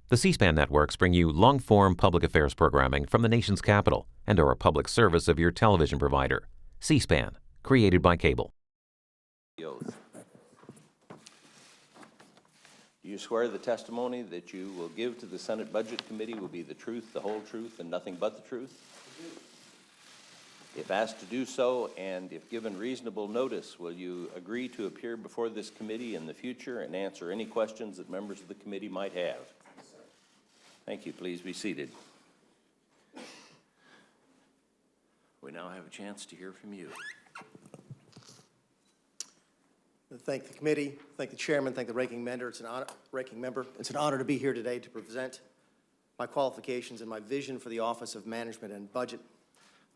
The C-SPAN networks bring you long-form public affairs programming from the nation's capital and are a public service of your television provider. C-SPAN, created by cable. The oath. Do you swear the testimony that you will give to the Senate Budget Committee will be the truth, the whole truth, and nothing but the truth? If asked to do so, and if given reasonable notice, will you agree to appear before this committee in the future and answer any questions that members of the committee might have? Yes, sir. Thank you. Please be seated. We now have a chance to hear from you. Thank the committee, thank the chairman, thank the ranking member. It's an honor to be here today to present my qualifications and my vision for the Office of Management and Budget.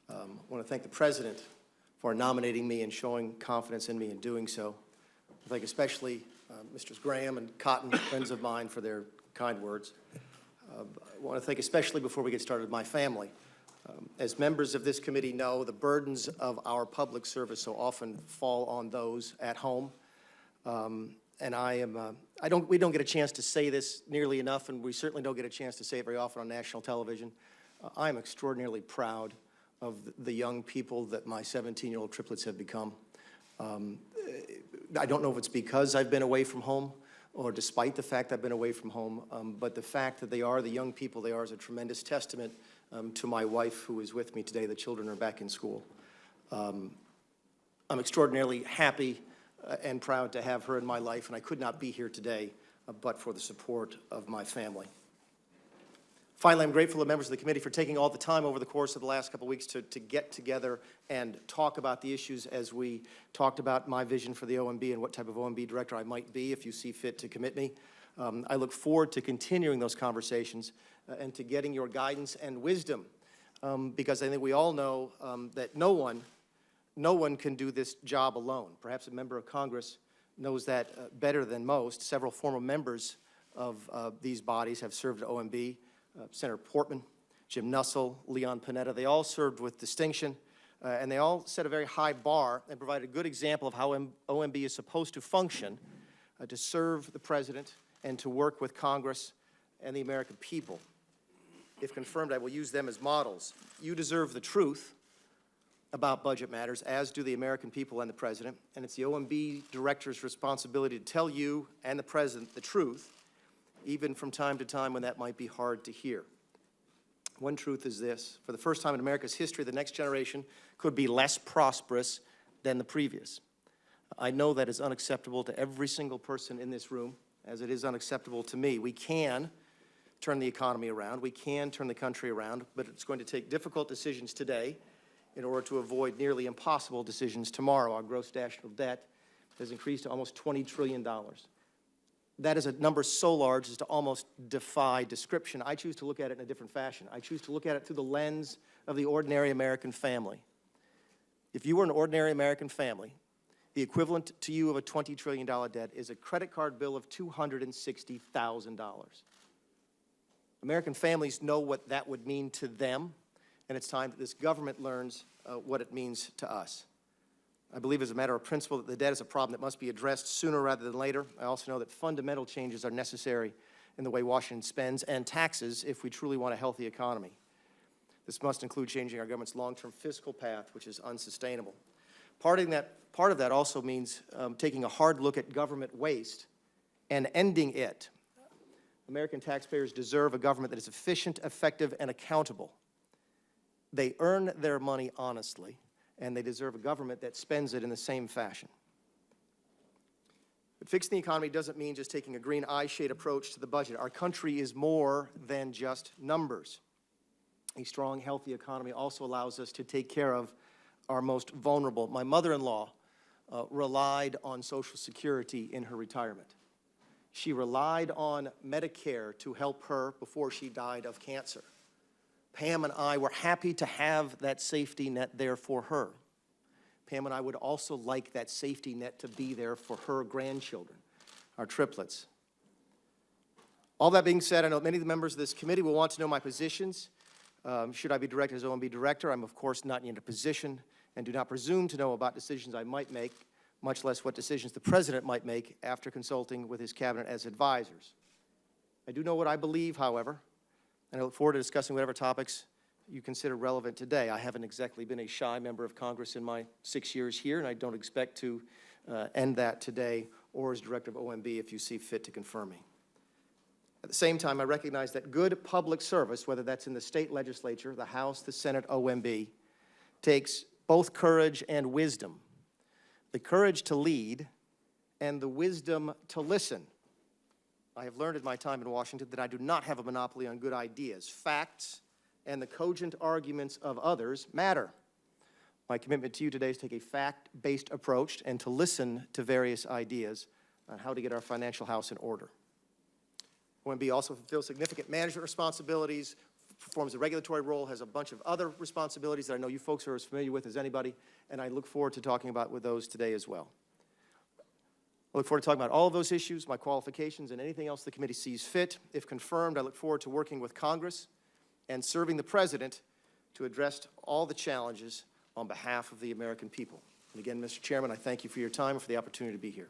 I want to thank the President for nominating me and showing confidence in me in doing so. I thank especially Mr. Graham and Cotton, friends of mine, for their kind words. I want to thank especially, before we get started, my family. As members of this committee know, the burdens of our public service so often fall on those at home. And we don't get a chance to say this nearly enough, and we certainly don't get a chance to say it very often on national television. I'm extraordinarily proud of the young people that my 17-year-old triplets have become. I don't know if it's because I've been away from home or despite the fact I've been away from home, but the fact that they are the young people they are is a tremendous testament to my wife, who is with me today. The children are back in school. I'm extraordinarily happy and proud to have her in my life, and I could not be here today but for the support of my family. Finally, I'm grateful to members of the committee for taking all the time over the course of the last couple of weeks to get together and talk about the issues as we talked about my vision for the OMB and what type of OMB director I might be if you see fit to commit me. I look forward to continuing those conversations and to getting your guidance and wisdom, because I think we all know that no one can do this job alone. Perhaps a member of Congress knows that better than most. Several former members of these bodies have served at OMB. Senator Portman, Jim Nussle, Leon Panetta, they all served with distinction, and they all set a very high bar and provided a good example of how OMB is supposed to function, to serve the President and to work with Congress and the American people. If confirmed, I will use them as models. You deserve the truth about budget matters, as do the American people and the President, and it's the OMB director's responsibility to tell you and the President the truth, even from time to time when that might be hard to hear. One truth is this: for the first time in America's history, the next generation could be less prosperous than the previous. I know that is unacceptable to every single person in this room, as it is unacceptable to me. We can turn the economy around, we can turn the country around, but it's going to take difficult decisions today in order to avoid nearly impossible decisions tomorrow. Our gross national debt has increased to almost $20 trillion. That is a number so large as to almost defy description. I choose to look at it in a different fashion. I choose to look at it through the lens of the ordinary American family. If you were an ordinary American family, the equivalent to you of a $20 trillion debt is a credit card bill of $260,000. American families know what that would mean to them, and it's time that this government learns what it means to us. I believe as a matter of principle that the debt is a problem that must be addressed sooner rather than later. I also know that fundamental changes are necessary in the way Washington spends and taxes if we truly want a healthy economy. This must include changing our government's long-term fiscal path, which is unsustainable. Part of that also means taking a hard look at government waste and ending it. American taxpayers deserve a government that is efficient, effective, and accountable. They earn their money honestly, and they deserve a government that spends it in the same fashion. But fixing the economy doesn't mean just taking a green eye-shade approach to the budget. Our country is more than just numbers. A strong, healthy economy also allows us to take care of our most vulnerable. My mother-in-law relied on Social Security in her retirement. She relied on Medicare to help her before she died of cancer. Pam and I were happy to have that safety net there for her. Pam and I would also like that safety net to be there for her grandchildren, our triplets. All that being said, I know many of the members of this committee will want to know my positions. Should I be directed as OMB director? I'm, of course, not in a position and do not presume to know about decisions I might make, much less what decisions the President might make after consulting with his cabinet as advisors. I do know what I believe, however, and I look forward to discussing whatever topics you consider relevant today. I haven't exactly been a shy member of Congress in my 6 years here, and I don't expect to end that today or as Director of OMB if you see fit to confirm me. At the same time, I recognize that good public service, whether that's in the state legislature, the House, the Senate, OMB, takes both courage and wisdom. The courage to lead and the wisdom to listen. I have learned in my time in Washington that I do not have a monopoly on good ideas. Facts and the cogent arguments of others matter. My commitment to you today is to take a fact-based approach and to listen to various ideas on how to get our financial house in order. OMB also fulfills significant management responsibilities, performs a regulatory role, has a bunch of other responsibilities that I know you folks are as familiar with as anybody, and I look forward to talking about with those today as well. I look forward to talking about all of those issues, my qualifications, and anything else the committee sees fit. If confirmed, I look forward to working with Congress and serving the President to address all the challenges on behalf of the American people. And again, Mr. Chairman, I thank you for your time and for the opportunity to be here.